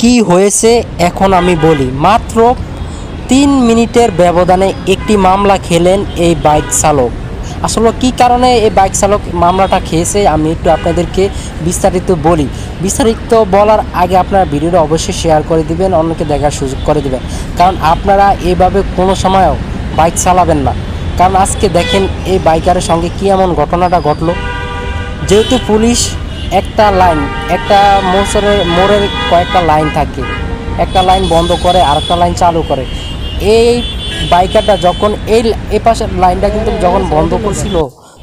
কি হয়েছে এখন আমি বলি। মাত্র 3 মিনিটের ব্যবধানে একটি মামলা খেলেন এই বাইক চালক। আসলে কী কারণে এই বাইক চালক মামলাটা খেয়েছে আমি একটু আপনাদেরকে বিস্তারিত বলি। বিস্তারিত বলার আগে আপনারা ভিডিওটা অবশ্যই শেয়ার করে দিবেন, অন্যকে দেখার সুযোগ করে দিবেন, কারণ আপনারা এভাবে কোনো সময়ও বাইক চালাবেন না। কারণ আজকে দেখেন এই বাইকারের সঙ্গে কী এমন ঘটনাটা ঘটলো। যেহেতু পুলিশ একটা লাইন, একটা মোড়ের কয়েকটা লাইন থাকে, একটা লাইন বন্ধ করে আরেকটা লাইন চালু করে। এই বাইকারটা যখন এই পাশের লাইনটা কিন্তু যখন বন্ধ করছিল,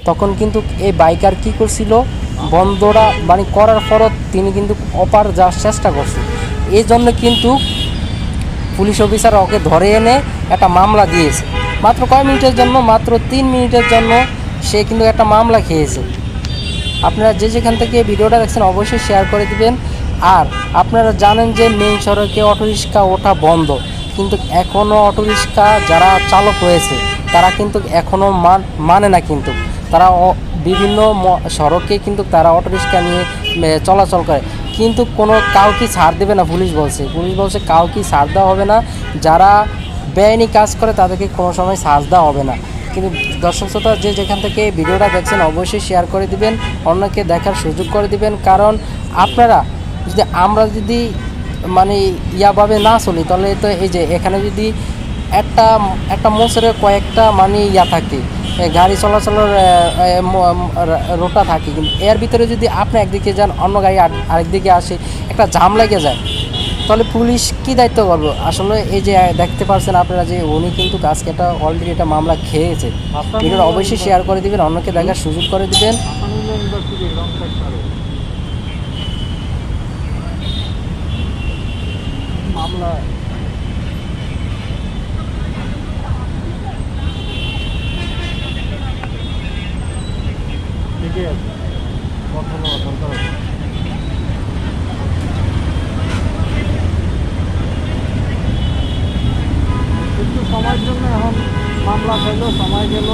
তখন কিন্তু এই বাইকার কি করছিল, বন্ধটা মানে করার পরও তিনি কিন্তু অপার যাওয়ার চেষ্টা করছে। এই জন্য কিন্তু পুলিশ অফিসার ওকে ধরে এনে একটা মামলা দিয়েছে। মাত্র কয় মিনিটের জন্য, মাত্র 3 মিনিটের জন্য সে কিন্তু একটা মামলা খেয়েছে। আপনারা যে যেখান থেকে ভিডিওটা দেখছেন অবশ্যই শেয়ার করে দিবেন। আর আপনারা জানেন যে মেইন সড়কে অটোরিক্সা ওঠা বন্ধ, কিন্তু এখনও অটোরিক্সা যারা চালক রয়েছে তারা কিন্তু এখনও মানে না। কিন্তু তারা বিভিন্ন সড়কে কিন্তু তারা অটোরিক্সা নিয়ে চলাচল করে, কিন্তু কোনো কাউকে ছাড় দেবে না। পুলিশ বলছে কাউকে ছাড় দেওয়া হবে না। যারা বেআইনি কাজ করে তাদেরকে কোনো সময় ছাড় দেওয়া হবে না। কিন্তু দর্শক শ্রোতা যে যেখান থেকে ভিডিওটা দেখছেন অবশ্যই শেয়ার করে দিবেন, অন্যকে দেখার সুযোগ করে দিবেন। কারণ আপনারা আমরা যদি মানে ইয়াভাবে না চলি, তাহলে তো এই যে এখানে যদি একটা মোচরে কয়েকটা মানে ইয়া থাকে, গাড়ি চলাচলের রোটা থাকে, কিন্তু এর ভিতরে যদি আপনি একদিকে যান অন্য গাড়ি আরেকদিকে আসে, একটা জাম লেগে যায়, তাহলে পুলিশ কী দায়িত্ব করবো? আসলে এই যে দেখতে পাচ্ছেন আপনারা যে উনি কিন্তু আজকে একটা অলরেডি একটা মামলা খেয়েছে। ভিডিওটা অবশ্যই শেয়ার করে দিবেন, অন্যকে দেখার সুযোগ করে দিবেন। মামলা ঠিকই আছে, কথা বলা দরকার আছে। একটু সময়ের জন্য এখন মামলা খেলো, সময় গেল।